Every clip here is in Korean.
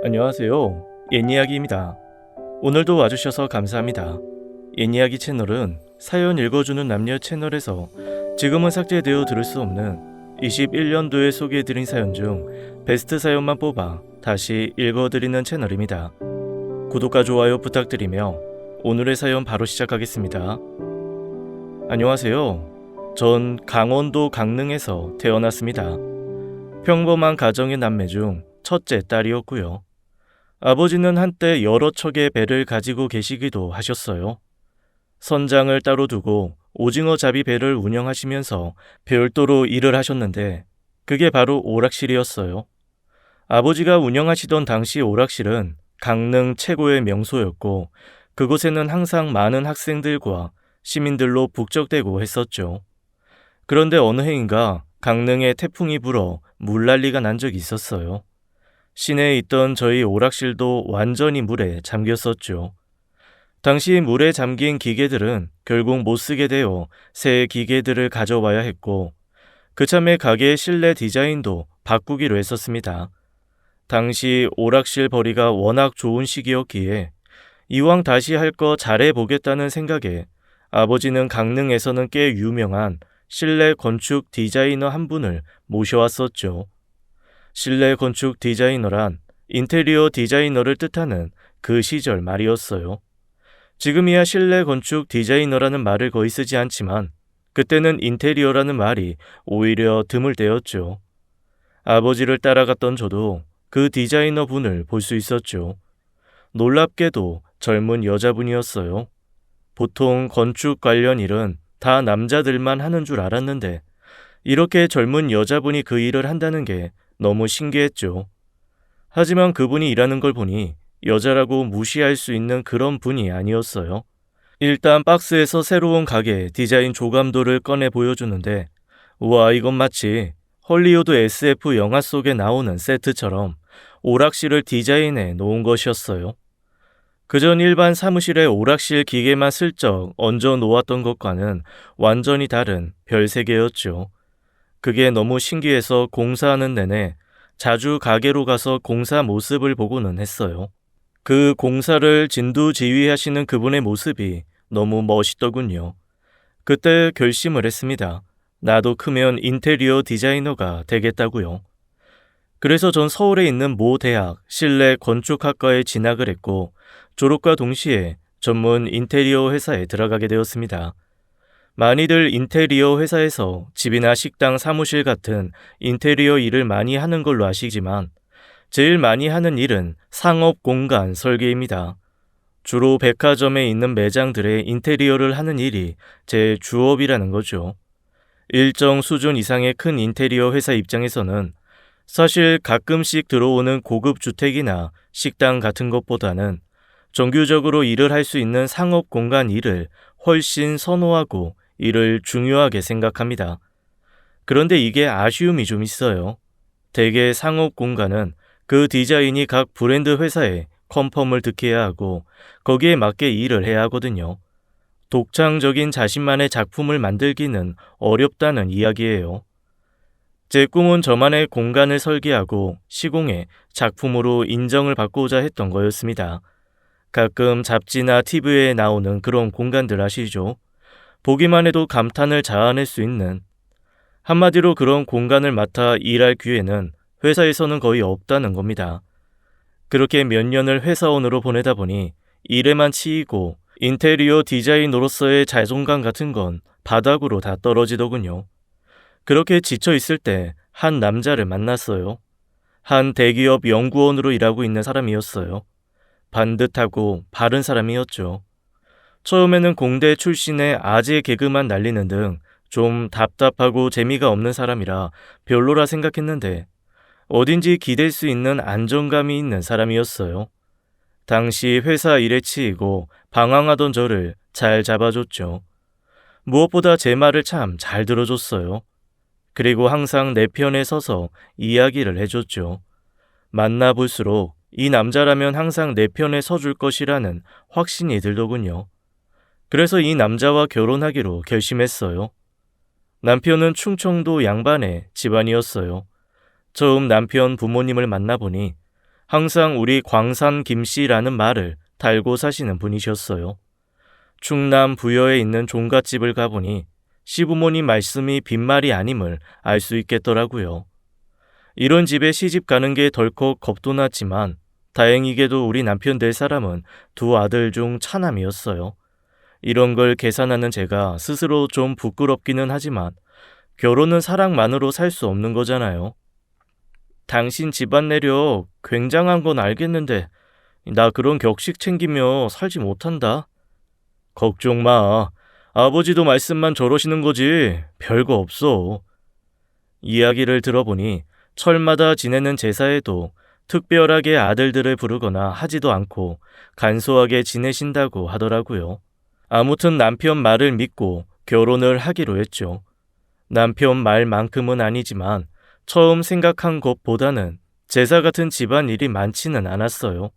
안녕하세요. 옛이야기입니다. 오늘도 와주셔서 감사합니다. 옛이야기 채널은 사연 읽어주는 남녀 채널에서 지금은 삭제되어 들을 수 없는 21년도에 소개해드린 사연 중 베스트 사연만 뽑아 다시 읽어드리는 채널입니다. 구독과 좋아요 부탁드리며 오늘의 사연 바로 시작하겠습니다. 안녕하세요. 전 강원도 강릉에서 태어났습니다. 평범한 가정의 남매 중 첫째 딸이었고요. 아버지는 한때 여러 척의 배를 가지고 계시기도 하셨어요. 선장을 따로 두고 오징어 잡이 배를 운영하시면서 별도로 일을 하셨는데 그게 바로 오락실이었어요. 아버지가 운영하시던 당시 오락실은 강릉 최고의 명소였고 그곳에는 항상 많은 학생들과 시민들로 북적대고 했었죠. 그런데 어느 해인가 강릉에 태풍이 불어 물난리가 난 적이 있었어요. 시내에 있던 저희 오락실도 완전히 물에 잠겼었죠. 당시 물에 잠긴 기계들은 결국 못 쓰게 되어 새 기계들을 가져와야 했고 그참에 가게의 실내 디자인도 바꾸기로 했었습니다. 당시 오락실 벌이가 워낙 좋은 시기였기에 이왕 다시 할 거 잘해보겠다는 생각에 아버지는 강릉에서는 꽤 유명한 실내 건축 디자이너 한 분을 모셔왔었죠. 실내 건축 디자이너란 인테리어 디자이너를 뜻하는 그 시절 말이었어요. 지금이야 실내 건축 디자이너라는 말을 거의 쓰지 않지만 그때는 인테리어라는 말이 오히려 드물 때였죠. 아버지를 따라갔던 저도 그 디자이너 분을 볼 수 있었죠. 놀랍게도 젊은 여자분이었어요. 보통 건축 관련 일은 다 남자들만 하는 줄 알았는데 이렇게 젊은 여자분이 그 일을 한다는 게 너무 신기했죠. 하지만 그분이 일하는 걸 보니 여자라고 무시할 수 있는 그런 분이 아니었어요. 일단 박스에서 새로운 가게 디자인 조감도를 꺼내 보여주는데 우와, 이건 마치 헐리우드 SF 영화 속에 나오는 세트처럼 오락실을 디자인해 놓은 것이었어요. 그전 일반 사무실에 오락실 기계만 슬쩍 얹어 놓았던 것과는 완전히 다른 별세계였죠. 그게 너무 신기해서 공사하는 내내 자주 가게로 가서 공사 모습을 보고는 했어요. 그 공사를 진두지휘하시는 그분의 모습이 너무 멋있더군요. 그때 결심을 했습니다. 나도 크면 인테리어 디자이너가 되겠다고요. 그래서 전 서울에 있는 모 대학 실내 건축학과에 진학을 했고 졸업과 동시에 전문 인테리어 회사에 들어가게 되었습니다. 많이들 인테리어 회사에서 집이나 식당, 사무실 같은 인테리어 일을 많이 하는 걸로 아시지만 제일 많이 하는 일은 상업 공간 설계입니다. 주로 백화점에 있는 매장들의 인테리어를 하는 일이 제 주업이라는 거죠. 일정 수준 이상의 큰 인테리어 회사 입장에서는 사실 가끔씩 들어오는 고급 주택이나 식당 같은 것보다는 정규적으로 일을 할 수 있는 상업 공간 일을 훨씬 선호하고 이를 중요하게 생각합니다. 그런데 이게 아쉬움이 좀 있어요. 대개 상업 공간은 그 디자인이 각 브랜드 회사에 컨펌을 득해야 하고 거기에 맞게 일을 해야 하거든요. 독창적인 자신만의 작품을 만들기는 어렵다는 이야기예요. 제 꿈은 저만의 공간을 설계하고 시공해 작품으로 인정을 받고자 했던 거였습니다. 가끔 잡지나 TV에 나오는 그런 공간들 아시죠? 보기만 해도 감탄을 자아낼 수 있는, 한마디로 그런 공간을 맡아 일할 기회는 회사에서는 거의 없다는 겁니다. 그렇게 몇 년을 회사원으로 보내다 보니 일에만 치이고 인테리어 디자이너로서의 자존감 같은 건 바닥으로 다 떨어지더군요. 그렇게 지쳐 있을 때 한 남자를 만났어요. 한 대기업 연구원으로 일하고 있는 사람이었어요. 반듯하고 바른 사람이었죠. 처음에는 공대 출신의 아재 개그만 날리는 등 좀 답답하고 재미가 없는 사람이라 별로라 생각했는데 어딘지 기댈 수 있는 안정감이 있는 사람이었어요. 당시 회사 일에 치이고 방황하던 저를 잘 잡아줬죠. 무엇보다 제 말을 참 잘 들어줬어요. 그리고 항상 내 편에 서서 이야기를 해줬죠. 만나볼수록 이 남자라면 항상 내 편에 서줄 것이라는 확신이 들더군요. 그래서 이 남자와 결혼하기로 결심했어요. 남편은 충청도 양반의 집안이었어요. 처음 남편 부모님을 만나보니 항상 우리 광산 김씨라는 말을 달고 사시는 분이셨어요. 충남 부여에 있는 종갓집을 가보니 시부모님 말씀이 빈말이 아님을 알 수 있겠더라고요. 이런 집에 시집 가는 게 덜컥 겁도 났지만 다행히게도 우리 남편 될 사람은 두 아들 중 차남이었어요. 이런 걸 계산하는 제가 스스로 좀 부끄럽기는 하지만 결혼은 사랑만으로 살 수 없는 거잖아요. 당신 집안 내력 굉장한 건 알겠는데 나 그런 격식 챙기며 살지 못한다. 걱정 마. 아버지도 말씀만 저러시는 거지 별거 없어. 이야기를 들어보니 철마다 지내는 제사에도 특별하게 아들들을 부르거나 하지도 않고 간소하게 지내신다고 하더라고요. 아무튼 남편 말을 믿고 결혼을 하기로 했죠. 남편 말만큼은 아니지만 처음 생각한 것보다는 제사 같은 집안일이 많지는 않았어요.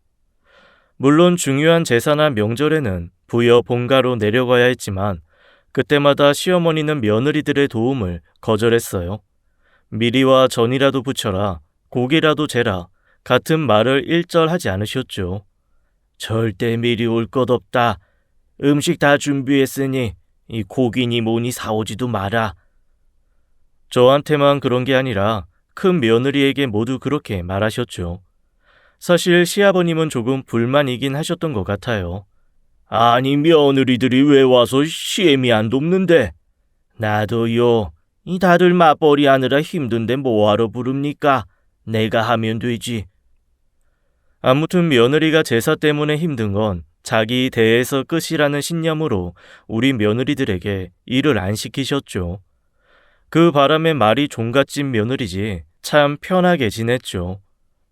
물론 중요한 제사나 명절에는 부여 본가로 내려가야 했지만 그때마다 시어머니는 며느리들의 도움을 거절했어요. 미리와 전이라도 붙여라, 고기라도 재라 같은 말을 일절하지 않으셨죠. 절대 미리 올 것 없다. 음식 다 준비했으니 이 고기니 뭐니 사오지도 마라. 저한테만 그런 게 아니라 큰 며느리에게 모두 그렇게 말하셨죠. 사실 시아버님은 조금 불만이긴 하셨던 것 같아요. 아니 며느리들이 왜 와서 시애미 안 돕는데? 나도요. 이 다들 맞벌이 하느라 힘든데 뭐하러 부릅니까? 내가 하면 되지. 아무튼 며느리가 제사 때문에 힘든 건 자기 대에서 끝이라는 신념으로 우리 며느리들에게 일을 안 시키셨죠. 그 바람에 말이 종갓집 며느리지 참 편하게 지냈죠.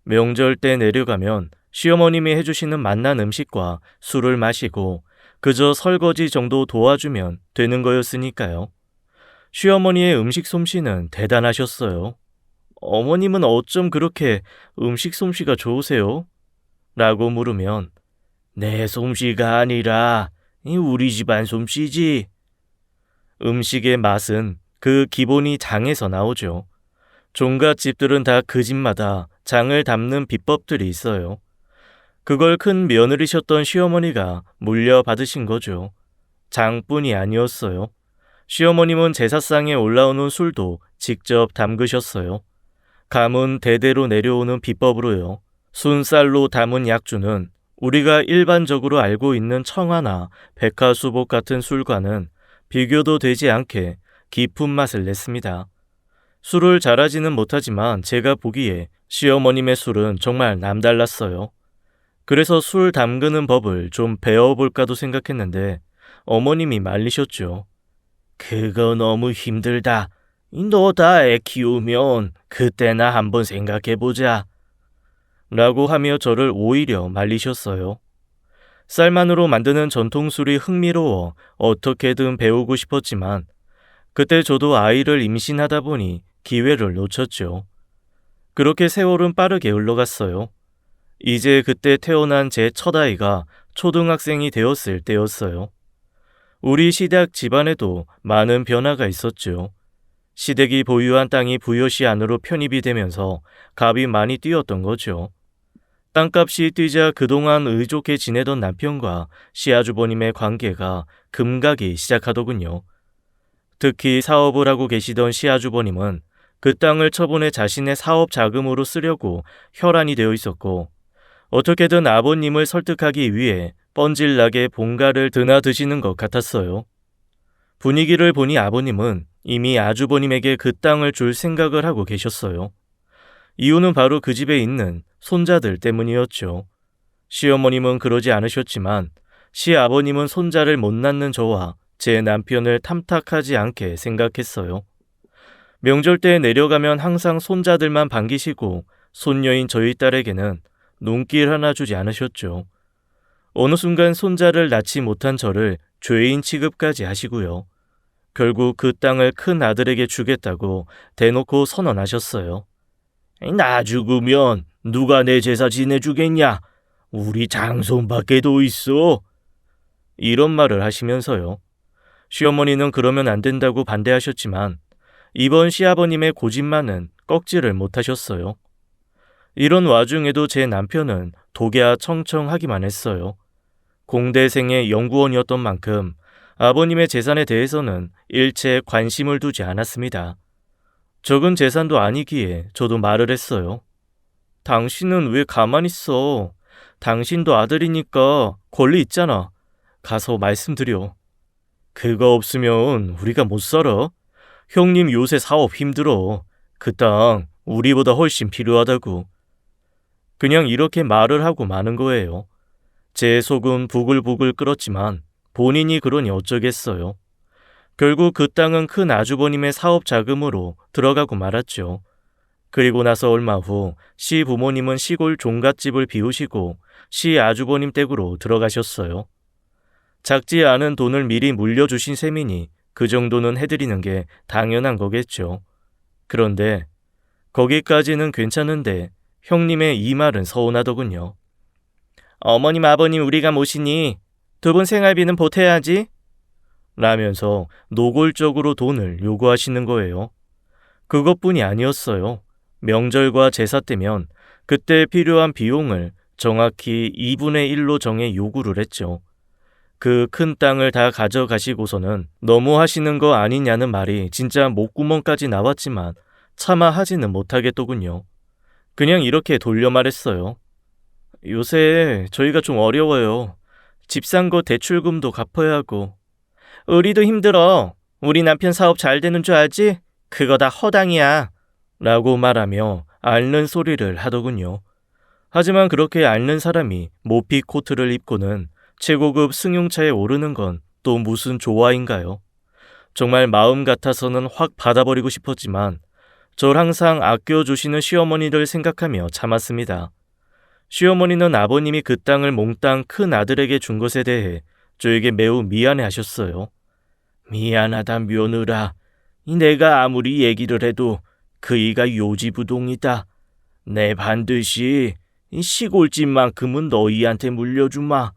명절 때 내려가면 시어머님이 해주시는 맛난 음식과 술을 마시고 그저 설거지 정도 도와주면 되는 거였으니까요. 시어머니의 음식 솜씨는 대단하셨어요. 어머님은 어쩜 그렇게 음식 솜씨가 좋으세요? 라고 물으면 내 솜씨가 아니라 우리 집안 솜씨지. 음식의 맛은 그 기본이 장에서 나오죠. 종갓집들은 다 그 집마다 장을 담는 비법들이 있어요. 그걸 큰 며느리셨던 시어머니가 물려받으신 거죠. 장뿐이 아니었어요. 시어머님은 제사상에 올라오는 술도 직접 담그셨어요. 가문 대대로 내려오는 비법으로요. 순쌀로 담은 약주는 우리가 일반적으로 알고 있는 청아나 백화수복 같은 술과는 비교도 되지 않게 깊은 맛을 냈습니다. 술을 잘하지는 못하지만 제가 보기에 시어머님의 술은 정말 남달랐어요. 그래서 술 담그는 법을 좀 배워볼까도 생각했는데 어머님이 말리셨죠. 그거 너무 힘들다. 너 다 애 키우면 그때나 한번 생각해보자. 라고 하며 저를 오히려 말리셨어요. 쌀만으로 만드는 전통술이 흥미로워 어떻게든 배우고 싶었지만 그때 저도 아이를 임신하다 보니 기회를 놓쳤죠. 그렇게 세월은 빠르게 흘러갔어요. 이제 그때 태어난 제 첫 아이가 초등학생이 되었을 때였어요. 우리 시댁 집안에도 많은 변화가 있었죠. 시댁이 보유한 땅이 부여시 안으로 편입이 되면서 값이 많이 뛰었던 거죠. 땅값이 뛰자 그동안 의좋게 지내던 남편과 시아주버님의 관계가 금가기 시작하더군요. 특히 사업을 하고 계시던 시아주버님은 그 땅을 처분해 자신의 사업 자금으로 쓰려고 혈안이 되어 있었고 어떻게든 아버님을 설득하기 위해 뻔질나게 본가를 드나드시는 것 같았어요. 분위기를 보니 아버님은 이미 아주버님에게 그 땅을 줄 생각을 하고 계셨어요. 이유는 바로 그 집에 있는 손자들 때문이었죠. 시어머님은 그러지 않으셨지만 시아버님은 손자를 못 낳는 저와 제 남편을 탐탁하지 않게 생각했어요. 명절 때 내려가면 항상 손자들만 반기시고 손녀인 저희 딸에게는 눈길 하나 주지 않으셨죠. 어느 순간 손자를 낳지 못한 저를 죄인 취급까지 하시고요. 결국 그 땅을 큰 아들에게 주겠다고 대놓고 선언하셨어요. 나 죽으면 누가 내 제사 지내주겠냐? 우리 장손밖에 더 있어. 이런 말을 하시면서요. 시어머니는 그러면 안 된다고 반대하셨지만 이번 시아버님의 고집만은 꺾지를 못하셨어요. 이런 와중에도 제 남편은 독야 청청하기만 했어요. 공대생의 연구원이었던 만큼 아버님의 재산에 대해서는 일체 관심을 두지 않았습니다. 적은 재산도 아니기에 저도 말을 했어요. 당신은 왜 가만히 있어? 당신도 아들이니까 권리 있잖아. 가서 말씀드려. 그거 없으면 우리가 못 살아. 형님 요새 사업 힘들어. 그 땅 우리보다 훨씬 필요하다고. 그냥 이렇게 말을 하고 마는 거예요. 제 속은 부글부글 끓었지만 본인이 그러니 어쩌겠어요. 결국 그 땅은 큰 아주버님의 사업 자금으로 들어가고 말았죠. 그리고 나서 얼마 후 시 부모님은 시골 종갓집을 비우시고 시 아주버님 댁으로 들어가셨어요. 작지 않은 돈을 미리 물려주신 셈이니 그 정도는 해드리는 게 당연한 거겠죠. 그런데 거기까지는 괜찮은데 형님의 이 말은 서운하더군요. 어머님 아버님 우리가 모시니 두 분 생활비는 보태야지 라면서 노골적으로 돈을 요구하시는 거예요. 그것뿐이 아니었어요. 명절과 제사 때면 그때 필요한 비용을 정확히 2분의 1로 정해 요구를 했죠. 그 큰 땅을 다 가져가시고서는 너무 하시는 거 아니냐는 말이 진짜 목구멍까지 나왔지만 차마 하지는 못하겠더군요. 그냥 이렇게 돌려 말했어요. 요새 저희가 좀 어려워요. 집 산 거 대출금도 갚아야 하고. 우리도 힘들어. 우리 남편 사업 잘 되는 줄 알지? 그거 다 허당이야. 라고 말하며 앓는 소리를 하더군요. 하지만 그렇게 앓는 사람이 모피 코트를 입고는 최고급 승용차에 오르는 건 또 무슨 조화인가요? 정말 마음 같아서는 확 받아버리고 싶었지만 절 항상 아껴주시는 시어머니를 생각하며 참았습니다. 시어머니는 아버님이 그 땅을 몽땅 큰 아들에게 준 것에 대해 저에게 매우 미안해하셨어요. 미안하다 며느라. 내가 아무리 얘기를 해도 그이가 요지부동이다. 내 반드시 시골집만큼은 너희한테 물려주마.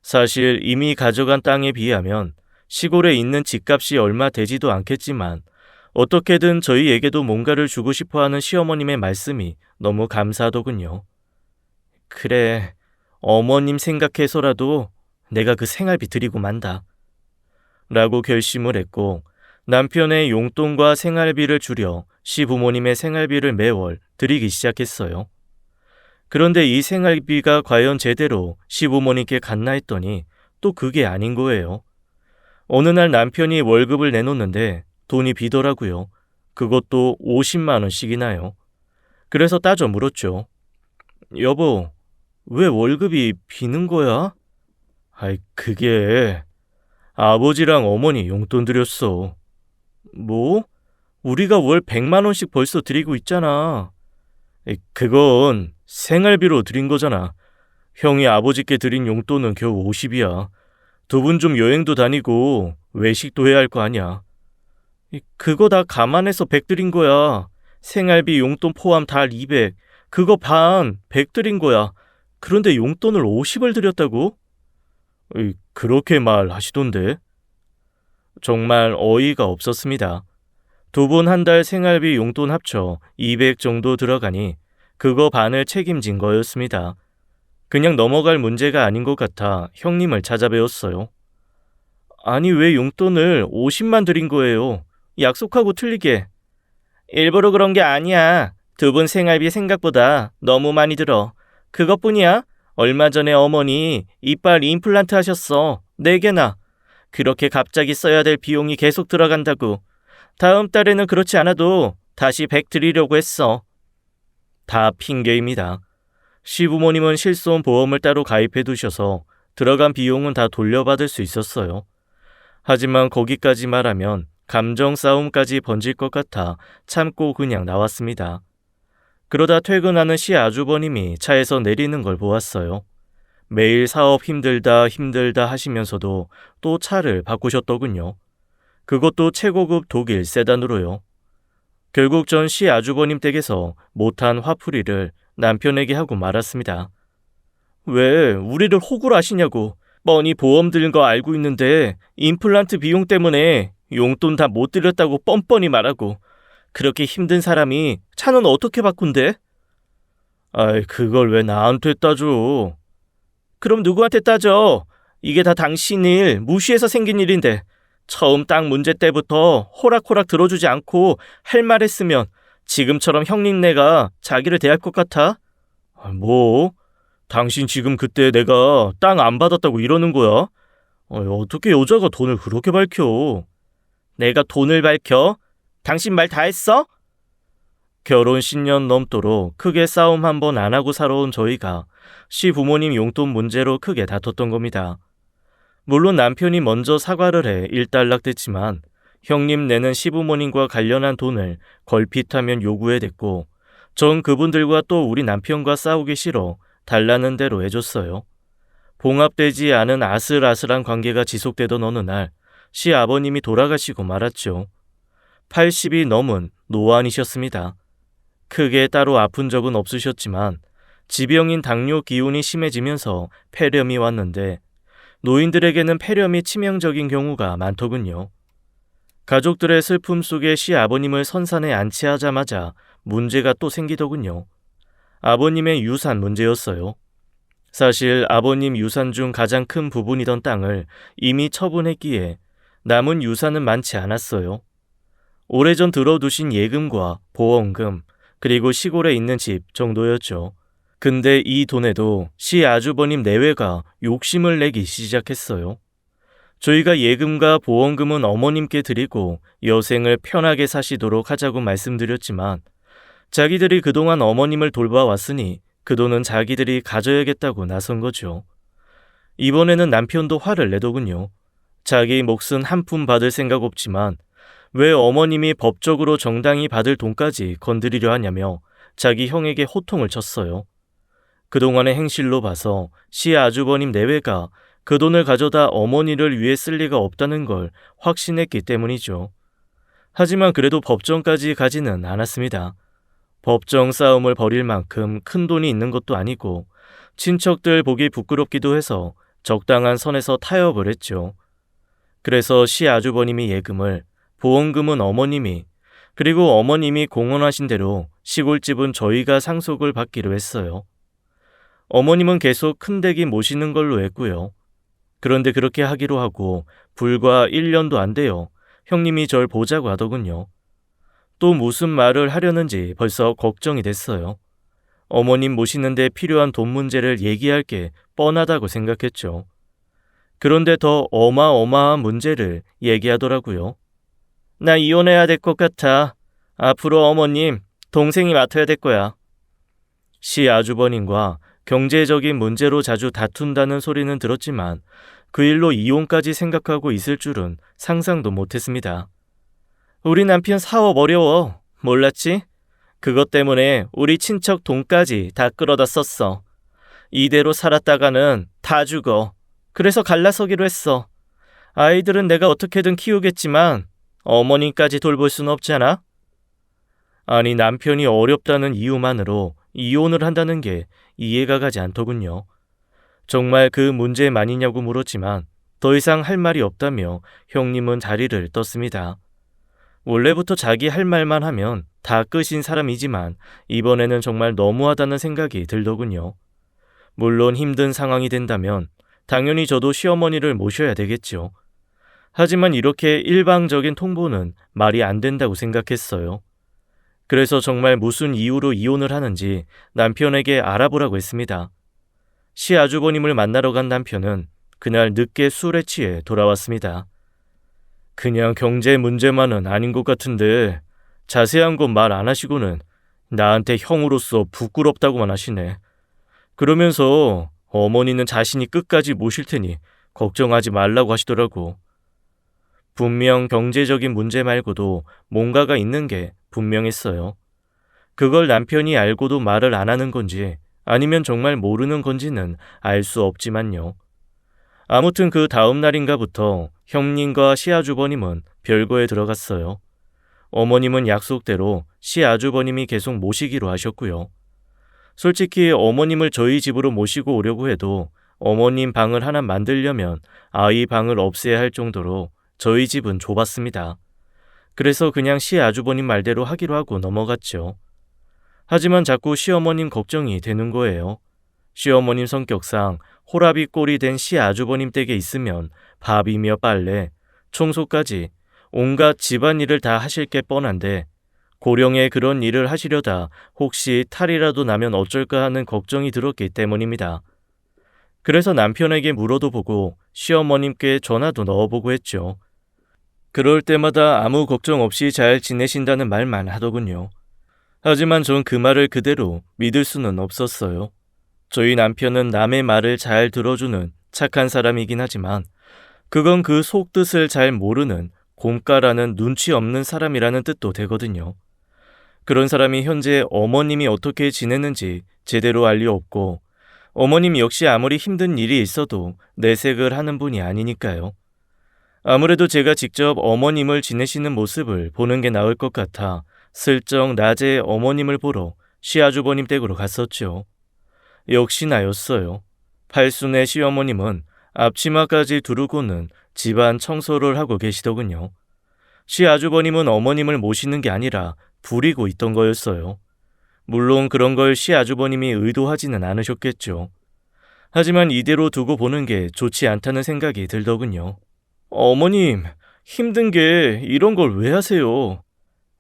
사실 이미 가져간 땅에 비하면 시골에 있는 집값이 얼마 되지도 않겠지만 어떻게든 저희에게도 뭔가를 주고 싶어하는 시어머님의 말씀이 너무 감사하더군요. 그래, 어머님 생각해서라도 내가 그 생활비 드리고 만다. 라고 결심을 했고 남편의 용돈과 생활비를 줄여 시부모님의 생활비를 매월 드리기 시작했어요. 그런데 이 생활비가 과연 제대로 시부모님께 갔나 했더니 또 그게 아닌 거예요. 어느 날 남편이 월급을 내놓는데 돈이 비더라고요. 그것도 50만 원씩이나요. 그래서 따져 물었죠. 여보, 왜 월급이 비는 거야? 아이, 그게 아버지랑 어머니 용돈 드렸어. 뭐? 우리가 월 100만 원씩 벌써 드리고 있잖아. 그건 생활비로 드린 거잖아. 형이 아버지께 드린 용돈은 겨우 50이야. 두 분 좀 여행도 다니고 외식도 해야 할 거 아니야. 그거 다 감안해서 100 드린 거야. 생활비 용돈 포함 다 200. 그거 반 100 드린 거야. 그런데 용돈을 50을 드렸다고? 그렇게 말하시던데. 정말 어이가 없었습니다. 두 분 한 달 생활비 용돈 합쳐 200 정도 들어가니 그거 반을 책임진 거였습니다. 그냥 넘어갈 문제가 아닌 것 같아 형님을 찾아뵈었어요. 아니 왜 용돈을 50만 드린 거예요? 약속하고 틀리게. 일부러 그런 게 아니야. 두 분 생활비 생각보다 너무 많이 들어. 그것뿐이야. 얼마 전에 어머니 이빨 임플란트 하셨어. 4개나. 그렇게 갑자기 써야 될 비용이 계속 들어간다고. 다음 달에는 그렇지 않아도 다시 100 드리려고 했어. 다 핑계입니다. 시부모님은 실손 보험을 따로 가입해 두셔서 들어간 비용은 다 돌려받을 수 있었어요. 하지만 거기까지 말하면 감정 싸움까지 번질 것 같아 참고 그냥 나왔습니다. 그러다 퇴근하는 시 아주버님이 차에서 내리는 걸 보았어요. 매일 사업 힘들다 하시면서도 또 차를 바꾸셨더군요. 그것도 최고급 독일 세단으로요. 결국 전 시 아주버님 댁에서 못한 화풀이를 남편에게 하고 말았습니다. 왜 우리를 호구로 하시냐고. 뻔히 보험 들은 거 알고 있는데 임플란트 비용 때문에 용돈 다 못 드렸다고 뻔뻔히 말하고. 그렇게 힘든 사람이 차는 어떻게 바꾼대? 아이, 그걸 왜 나한테 따져? 그럼 누구한테 따져? 이게 다 당신 일, 무시해서 생긴 일인데 처음 땅 문제 때부터 호락호락 들어주지 않고 할 말 했으면 지금처럼 형님네가 자기를 대할 것 같아? 뭐? 당신 지금 그때 내가 땅 안 받았다고 이러는 거야? 어떻게 여자가 돈을 그렇게 밝혀? 내가 돈을 밝혀? 당신 말 다 했어? 결혼 10년 넘도록 크게 싸움 한 번 안 하고 살아온 저희가 시부모님 용돈 문제로 크게 다퉜던 겁니다. 물론 남편이 먼저 사과를 해 일단락됐지만 형님네는 시부모님과 관련한 돈을 걸핏하면 요구해 댔고 전 그분들과 또 우리 남편과 싸우기 싫어 달라는 대로 해줬어요. 봉합되지 않은 아슬아슬한 관계가 지속되던 어느 날 시아버님이 돌아가시고 말았죠. 80이 넘은 노안이셨습니다. 크게 따로 아픈 적은 없으셨지만 지병인 당뇨 기운이 심해지면서 폐렴이 왔는데 노인들에게는 폐렴이 치명적인 경우가 많더군요. 가족들의 슬픔 속에 시아버님을 선산에 안치하자마자 문제가 또 생기더군요. 아버님의 유산 문제였어요. 사실 아버님 유산 중 가장 큰 부분이던 땅을 이미 처분했기에 남은 유산은 많지 않았어요. 오래전 들어두신 예금과 보험금, 그리고 시골에 있는 집 정도였죠. 근데 이 돈에도 시아주버님 내외가 욕심을 내기 시작했어요. 저희가 예금과 보험금은 어머님께 드리고 여생을 편하게 사시도록 하자고 말씀드렸지만 자기들이 그동안 어머님을 돌봐왔으니 그 돈은 자기들이 가져야겠다고 나선 거죠. 이번에는 남편도 화를 내더군요. 자기 몫은 한 푼 받을 생각 없지만 왜 어머님이 법적으로 정당히 받을 돈까지 건드리려 하냐며 자기 형에게 호통을 쳤어요. 그동안의 행실로 봐서 시아주버님 내외가 그 돈을 가져다 어머니를 위해 쓸 리가 없다는 걸 확신했기 때문이죠. 하지만 그래도 법정까지 가지는 않았습니다. 법정 싸움을 벌일 만큼 큰 돈이 있는 것도 아니고 친척들 보기 부끄럽기도 해서 적당한 선에서 타협을 했죠. 그래서 시아주버님이 예금을, 보험금은 어머님이, 그리고 어머님이 공언하신 대로 시골집은 저희가 상속을 받기로 했어요. 어머님은 계속 큰댁이 모시는 걸로 했고요. 그런데 그렇게 하기로 하고 불과 1년도 안 돼요. 형님이 절 보자고 하더군요. 또 무슨 말을 하려는지 벌써 걱정이 됐어요. 어머님 모시는데 필요한 돈 문제를 얘기할 게 뻔하다고 생각했죠. 그런데 더 어마어마한 문제를 얘기하더라고요. 나 이혼해야 될 것 같아. 앞으로 어머님, 동생이 맡아야 될 거야. 시아주버님과 경제적인 문제로 자주 다툰다는 소리는 들었지만 그 일로 이혼까지 생각하고 있을 줄은 상상도 못했습니다. 우리 남편 사업 어려워. 몰랐지? 그것 때문에 우리 친척 돈까지 다 끌어다 썼어. 이대로 살았다가는 다 죽어. 그래서 갈라서기로 했어. 아이들은 내가 어떻게든 키우겠지만 어머님까지 돌볼 순 없잖아. 아니, 남편이 어렵다는 이유만으로 이혼을 한다는 게 이해가 가지 않더군요. 정말 그 문제만이냐고 물었지만 더 이상 할 말이 없다며 형님은 자리를 떴습니다. 원래부터 자기 할 말만 하면 다 끝인 사람이지만 이번에는 정말 너무하다는 생각이 들더군요. 물론 힘든 상황이 된다면 당연히 저도 시어머니를 모셔야 되겠죠. 하지만 이렇게 일방적인 통보는 말이 안 된다고 생각했어요. 그래서 정말 무슨 이유로 이혼을 하는지 남편에게 알아보라고 했습니다. 시아주버님을 만나러 간 남편은 그날 늦게 술에 취해 돌아왔습니다. 그냥 경제 문제만은 아닌 것 같은데 자세한 건 말 안 하시고는 나한테 형으로서 부끄럽다고만 하시네. 그러면서 어머니는 자신이 끝까지 모실 테니 걱정하지 말라고 하시더라고. 분명 경제적인 문제 말고도 뭔가가 있는 게 분명했어요. 그걸 남편이 알고도 말을 안 하는 건지 아니면 정말 모르는 건지는 알 수 없지만요. 아무튼 그 다음 날인가부터 형님과 시아주버님은 별거에 들어갔어요. 어머님은 약속대로 시아주버님이 계속 모시기로 하셨고요. 솔직히 어머님을 저희 집으로 모시고 오려고 해도 어머님 방을 하나 만들려면 아이 방을 없애야 할 정도로 저희 집은 좁았습니다. 그래서 그냥 시아주버님 말대로 하기로 하고 넘어갔죠. 하지만 자꾸 시어머님 걱정이 되는 거예요. 시어머님 성격상 호라비 꼴이 된 시아주버님 댁에 있으면 밥이며 빨래, 청소까지 온갖 집안일을 다 하실 게 뻔한데 고령에 그런 일을 하시려다 혹시 탈이라도 나면 어쩔까 하는 걱정이 들었기 때문입니다. 그래서 남편에게 물어도 보고 시어머님께 전화도 넣어보고 했죠. 그럴 때마다 아무 걱정 없이 잘 지내신다는 말만 하더군요. 하지만 전 그 말을 그대로 믿을 수는 없었어요. 저희 남편은 남의 말을 잘 들어주는 착한 사람이긴 하지만 그건 그 속뜻을 잘 모르는 곰가라는 눈치 없는 사람이라는 뜻도 되거든요. 그런 사람이 현재 어머님이 어떻게 지내는지 제대로 알 리 없고 어머님 역시 아무리 힘든 일이 있어도 내색을 하는 분이 아니니까요. 아무래도 제가 직접 어머님을 지내시는 모습을 보는 게 나을 것 같아 슬쩍 낮에 어머님을 보러 시아주버님 댁으로 갔었죠. 역시나였어요. 팔순의 시어머님은 앞치마까지 두르고는 집안 청소를 하고 계시더군요. 시아주버님은 어머님을 모시는 게 아니라 부리고 있던 거였어요. 물론 그런 걸 시아주버님이 의도하지는 않으셨겠죠. 하지만 이대로 두고 보는 게 좋지 않다는 생각이 들더군요. 어머님, 힘든 게 이런 걸 왜 하세요?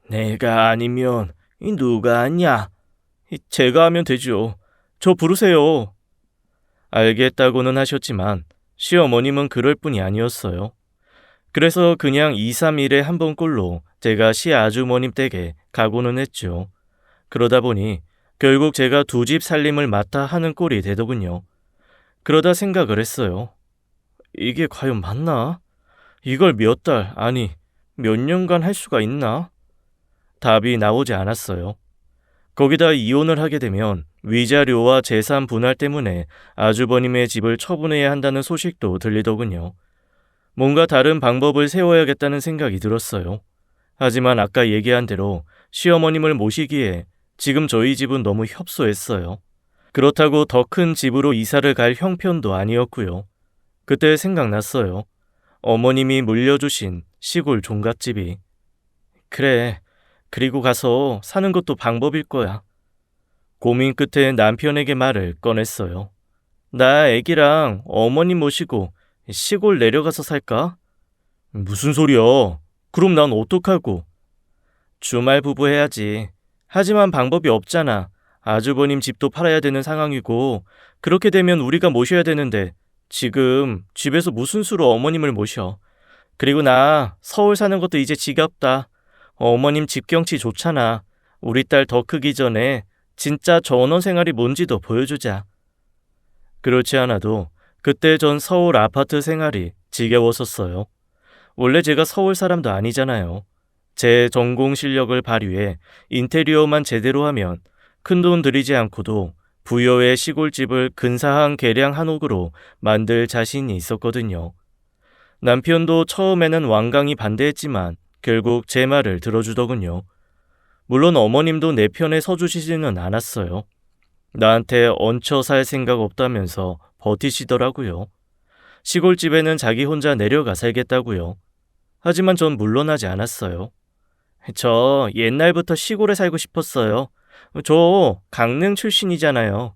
내가 아니면 누가 하냐? 제가 하면 되죠. 저 부르세요. 알겠다고는 하셨지만 시어머님은 그럴 뿐이 아니었어요. 그래서 그냥 2, 3일에 한 번꼴로 제가 시아주머님 댁에 가고는 했죠. 그러다 보니 결국 제가 두 집 살림을 맡아 하는 꼴이 되더군요. 그러다 생각을 했어요. 이게 과연 맞나? 이걸 몇 달, 아니 몇 년간 할 수가 있나? 답이 나오지 않았어요. 거기다 이혼을 하게 되면 위자료와 재산 분할 때문에 아주버님의 집을 처분해야 한다는 소식도 들리더군요. 뭔가 다른 방법을 세워야겠다는 생각이 들었어요. 하지만 아까 얘기한 대로 시어머님을 모시기에 지금 저희 집은 너무 협소했어요. 그렇다고 더 큰 집으로 이사를 갈 형편도 아니었고요. 그때 생각났어요. 어머님이 물려주신 시골 종갓집이. 그래, 그리고 가서 사는 것도 방법일 거야. 고민 끝에 남편에게 말을 꺼냈어요. 나 애기랑 어머님 모시고 시골 내려가서 살까? 무슨 소리야? 그럼 난 어떡하고? 주말 부부 해야지. 하지만 방법이 없잖아. 아주버님 집도 팔아야 되는 상황이고 그렇게 되면 우리가 모셔야 되는데 지금 집에서 무슨 수로 어머님을 모셔. 그리고 나 서울 사는 것도 이제 지겹다. 어머님 집 경치 좋잖아. 우리 딸 더 크기 전에 진짜 전원 생활이 뭔지도 보여주자. 그렇지 않아도 그때 전 서울 아파트 생활이 지겨웠었어요. 원래 제가 서울 사람도 아니잖아요. 제 전공 실력을 발휘해 인테리어만 제대로 하면 큰돈 들이지 않고도 부여의 시골집을 근사한 개량 한옥으로 만들 자신이 있었거든요. 남편도 처음에는 완강히 반대했지만 결국 제 말을 들어주더군요. 물론 어머님도 내 편에 서주시지는 않았어요. 나한테 얹혀 살 생각 없다면서 버티시더라고요. 시골집에는 자기 혼자 내려가 살겠다고요. 하지만 전 물러나지 않았어요. 저 옛날부터 시골에 살고 싶었어요. 저 강릉 출신이잖아요.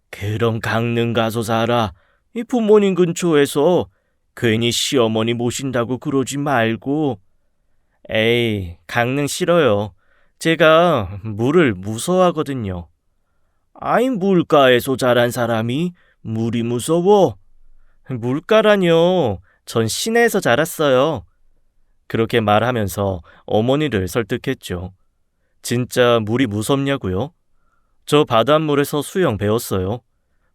그럼 강릉 가서 살아. 이 부모님 근처에서 괜히 시어머니 모신다고 그러지 말고. 에이, 강릉 싫어요. 제가 물을 무서워하거든요. 아이, 물가에서 자란 사람이 물이 무서워? 물가라뇨. 전 시내에서 자랐어요. 그렇게 말하면서 어머니를 설득했죠. 진짜 물이 무섭냐고요? 저 바닷물에서 수영 배웠어요.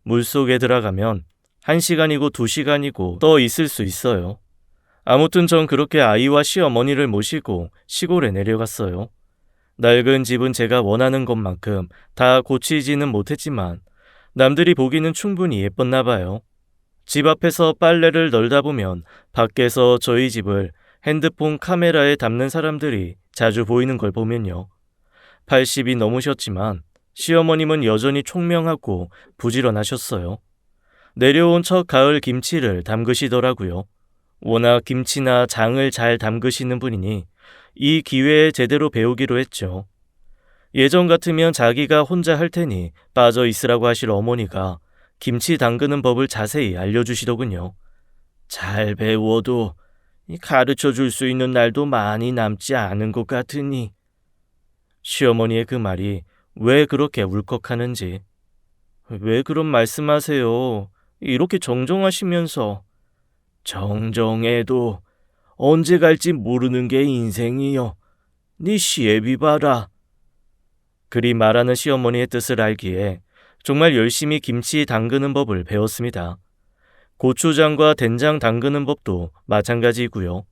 물속에 들어가면 1시간이고 2시간이고 떠 있을 수 있어요. 아무튼 전 그렇게 아이와 시어머니를 모시고 시골에 내려갔어요. 낡은 집은 제가 원하는 것만큼 다 고치지는 못했지만 남들이 보기는 충분히 예뻤나 봐요. 집 앞에서 빨래를 널다 보면 밖에서 저희 집을 핸드폰 카메라에 담는 사람들이 자주 보이는 걸 보면요. 80이 넘으셨지만 시어머님은 여전히 총명하고 부지런하셨어요. 내려온 첫 가을 김치를 담그시더라고요. 워낙 김치나 장을 잘 담그시는 분이니 이 기회에 제대로 배우기로 했죠. 예전 같으면 자기가 혼자 할 테니 빠져 있으라고 하실 어머니가 김치 담그는 법을 자세히 알려주시더군요. 잘 배워도 가르쳐 줄 수 있는 날도 많이 남지 않은 것 같으니. 시어머니의 그 말이 왜 그렇게 울컥하는지. 왜 그런 말씀하세요? 이렇게 정정하시면서. 정정해도 언제 갈지 모르는 게 인생이여. 네 시애비 봐라. 그리 말하는 시어머니의 뜻을 알기에 정말 열심히 김치 담그는 법을 배웠습니다. 고추장과 된장 담그는 법도 마찬가지고요.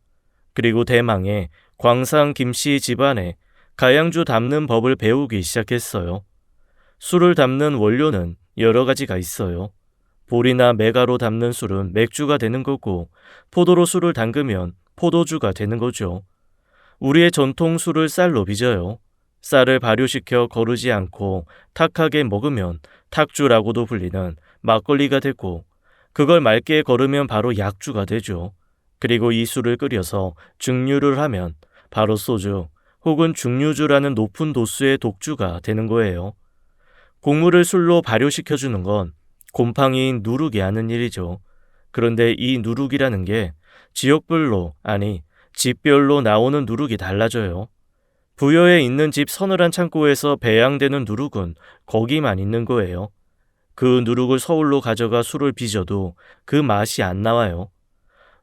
그리고 대망의 광산 김씨 집안에 가양주 담는 법을 배우기 시작했어요. 술을 담는 원료는 여러 가지가 있어요. 볼이나 메가로 담는 술은 맥주가 되는 거고, 포도로 술을 담그면 포도주가 되는 거죠. 우리의 전통 술을 쌀로 빚어요. 쌀을 발효시켜 거르지 않고 탁하게 먹으면 탁주라고도 불리는 막걸리가 되고, 그걸 맑게 거르면 바로 약주가 되죠. 그리고 이 술을 끓여서 증류를 하면 바로 소주 혹은 증류주라는 높은 도수의 독주가 되는 거예요. 곡물을 술로 발효시켜주는 건 곰팡이인 누룩이 하는 일이죠. 그런데 이 누룩이라는 게 지역별로, 아니 집별로 나오는 누룩이 달라져요. 부여에 있는 집 서늘한 창고에서 배양되는 누룩은 거기만 있는 거예요. 그 누룩을 서울로 가져가 술을 빚어도 그 맛이 안 나와요.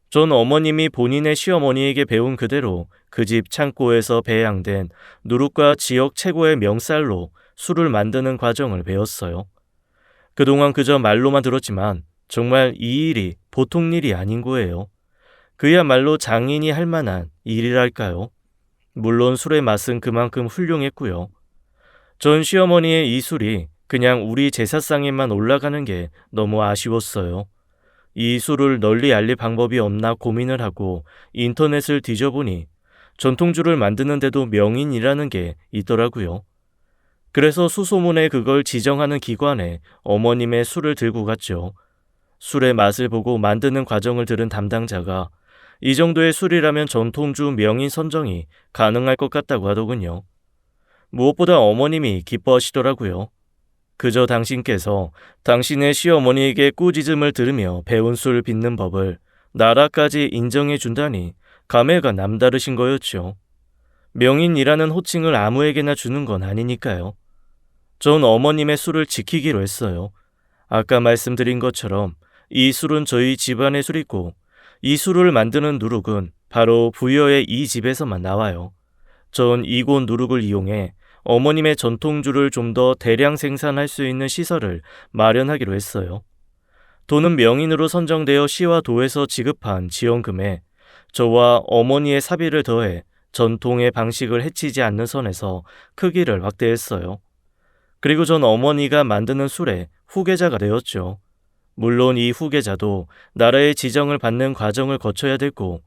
전 어머님이 본인의 시어머니에게 배운 그대로 그 집 창고에서 배양된 누룩과 지역 최고의 명쌀로 술을 만드는 과정을 배웠어요. 그동안 그저 말로만 들었지만 정말 이 일이 보통 일이 아닌 거예요. 그야말로 장인이 할 만한 일이랄까요. 물론 술의 맛은 그만큼 훌륭했고요. 전 시어머니의 이 술이 그냥 우리 제사상에만 올라가는 게 너무 아쉬웠어요. 이 술을 널리 알릴 방법이 없나 고민을 하고 인터넷을 뒤져보니 전통주를 만드는데도 명인이라는 게 있더라고요. 그래서 수소문에 그걸 지정하는 기관에 어머님의 술을 들고 갔죠. 술의 맛을 보고 만드는 과정을 들은 담당자가 이 정도의 술이라면 전통주 명인 선정이 가능할 것 같다고 하더군요. 무엇보다 어머님이 기뻐하시더라고요. 그저 당신께서 당신의 시어머니에게 꾸짖음을 들으며 배운 술 빚는 법을 나라까지 인정해 준다니 감회가 남다르신 거였죠. 명인이라는 호칭을 아무에게나 주는 건 아니니까요. 전 어머님의 술을 지키기로 했어요. 아까 말씀드린 것처럼 이 술은 저희 집안의 술이고, 이 술을 만드는 누룩은 바로 부여의 이 집에서만 나와요. 전 이곳 누룩을 이용해 어머님의 전통주를 좀 더 대량 생산할 수 있는 시설을 마련하기로 했어요. 돈은 명인으로 선정되어 시와 도에서 지급한 지원금에 저와 어머니의 사비를 더해 전통의 방식을 해치지 않는 선에서 크기를 확대했어요. 그리고 전 어머니가 만드는 술의 후계자가 되었죠. 물론 이 후계자도 나라의 지정을 받는 과정을 거쳐야 되고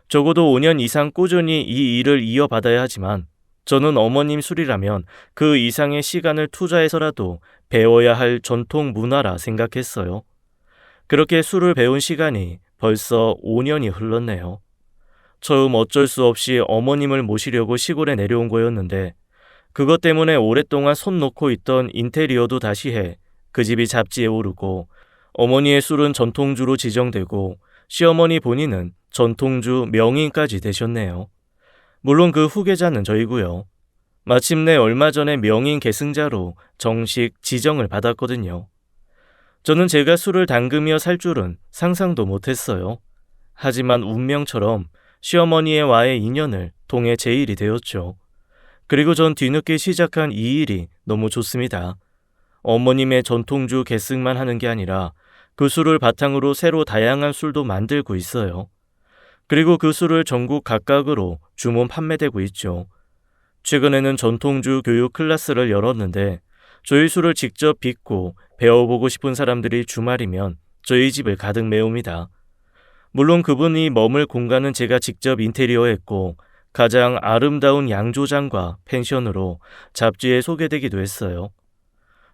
적어도 5년 이상 꾸준히 이 일을 이어받아야 하지만 저는 어머님 술이라면 그 이상의 시간을 투자해서라도 배워야 할 전통 문화라 생각했어요. 그렇게 술을 배운 시간이 벌써 5년이 흘렀네요. 처음 어쩔 수 없이 어머님을 모시려고 시골에 내려온 거였는데 그것 때문에 오랫동안 손 놓고 있던 인테리어도 다시 해 그 집이 잡지에 오르고 어머니의 술은 전통주로 지정되고 시어머니 본인은 전통주 명인까지 되셨네요. 물론 그 후계자는 저희고요. 마침내 얼마 전에 명인 계승자로 정식 지정을 받았거든요. 저는 제가 술을 담그며 살 줄은 상상도 못했어요. 하지만 운명처럼 시어머니와의 인연을 통해 제 일이 되었죠. 그리고 전 뒤늦게 시작한 이 일이 너무 좋습니다. 어머님의 전통주 계승만 하는 게 아니라 그 술을 바탕으로 새로 다양한 술도 만들고 있어요. 그리고 그 술을 전국 각각으로 주문 판매되고 있죠. 최근에는 전통주 교육 클래스를 열었는데 저희 술을 직접 빚고 배워보고 싶은 사람들이 주말이면 저희 집을 가득 메웁니다. 물론 그분이 머물 공간은 제가 직접 인테리어했고 가장 아름다운 양조장과 펜션으로 잡지에 소개되기도 했어요.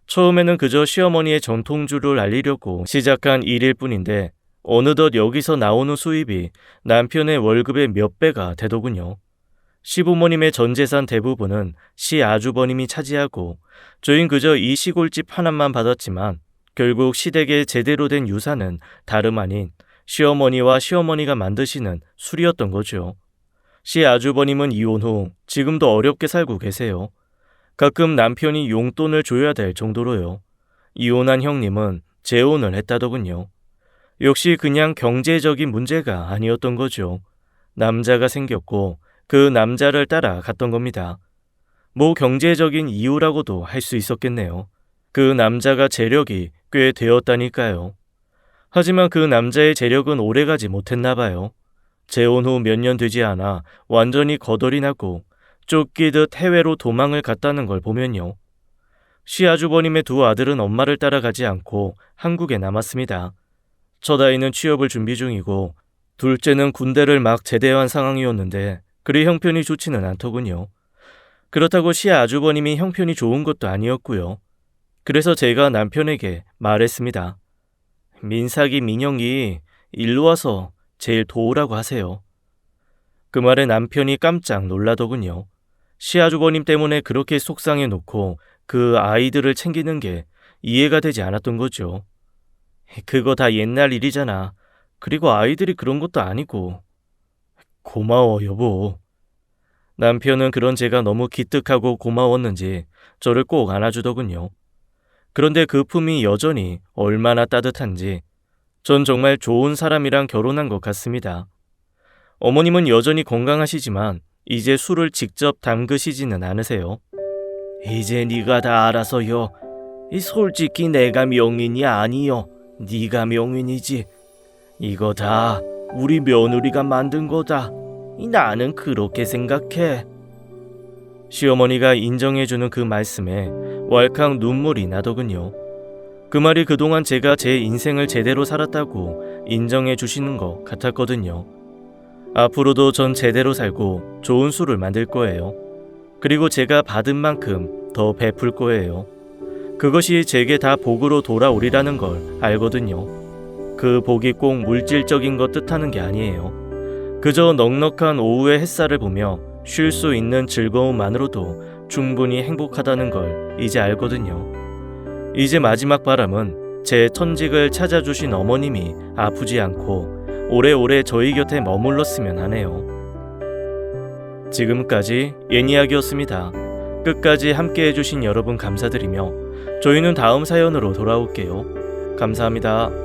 처음에는 그저 시어머니의 전통주를 알리려고 시작한 일일 뿐인데 어느덧 여기서 나오는 수입이 남편의 월급의 몇 배가 되더군요. 시부모님의 전 재산 대부분은 시아주버님이 차지하고 저흰 그저 이 시골집 하나만 받았지만 결국 시댁의 제대로 된 유산은 다름 아닌 시어머니와 시어머니가 만드시는 술이었던 거죠. 시아주버님은 이혼 후 지금도 어렵게 살고 계세요. 가끔 남편이 용돈을 줘야 될 정도로요. 이혼한 형님은 재혼을 했다더군요. 역시 그냥 경제적인 문제가 아니었던 거죠. 남자가 생겼고 그 남자를 따라 갔던 겁니다. 뭐 경제적인 이유라고도 할 수 있었겠네요. 그 남자가 재력이 꽤 되었다니까요. 하지만 그 남자의 재력은 오래가지 못했나 봐요. 재혼 후 몇 년 되지 않아 완전히 거덜이 나고 쫓기듯 해외로 도망을 갔다는 걸 보면요. 시아주버님의 두 아들은 엄마를 따라가지 않고 한국에 남았습니다. 첫 아이는 취업을 준비 중이고 둘째는 군대를 막 제대한 상황이었는데 그리 형편이 좋지는 않더군요. 그렇다고 시아주버님이 형편이 좋은 것도 아니었고요. 그래서 제가 남편에게 말했습니다. 민삭이 민영이 일로 와서 제일 도우라고 하세요. 그 말에 남편이 깜짝 놀라더군요. 시아주버님 때문에 그렇게 속상해 놓고 그 아이들을 챙기는 게 이해가 되지 않았던 거죠. 그거 다 옛날 일이잖아. 그리고 아이들이 그런 것도 아니고. 고마워, 여보. 남편은 그런 제가 너무 기특하고 고마웠는지 저를 꼭 안아주더군요. 그런데 그 품이 여전히 얼마나 따뜻한지 전 정말 좋은 사람이랑 결혼한 것 같습니다. 어머님은 여전히 건강하시지만 이제 술을 직접 담그시지는 않으세요. 이제 네가 다 알아서요. 솔직히 내가 명인이 아니요. 네가 명인이지. 이거 다 우리 며느리가 만든 거다. 나는 그렇게 생각해. 시어머니가 인정해주는 그 말씀에 왈칵 눈물이 나더군요. 그 말이 그동안 제가 제 인생을 제대로 살았다고 인정해 주시는 것 같았거든요. 앞으로도 전 제대로 살고 좋은 술을 만들 거예요. 그리고 제가 받은 만큼 더 베풀 거예요. 그것이 제게 다 복으로 돌아오리라는 걸 알거든요. 그 복이 꼭 물질적인 것 뜻하는 게 아니에요. 그저 넉넉한 오후의 햇살을 보며 쉴 수 있는 즐거움만으로도 충분히 행복하다는 걸 이제 알거든요. 이제 마지막 바람은 제 천직을 찾아주신 어머님이 아프지 않고 오래오래 저희 곁에 머물렀으면 하네요. 지금까지 예니악이었습니다. 끝까지 함께 해주신 여러분 감사드리며 저희는 다음 사연으로 돌아올게요. 감사합니다.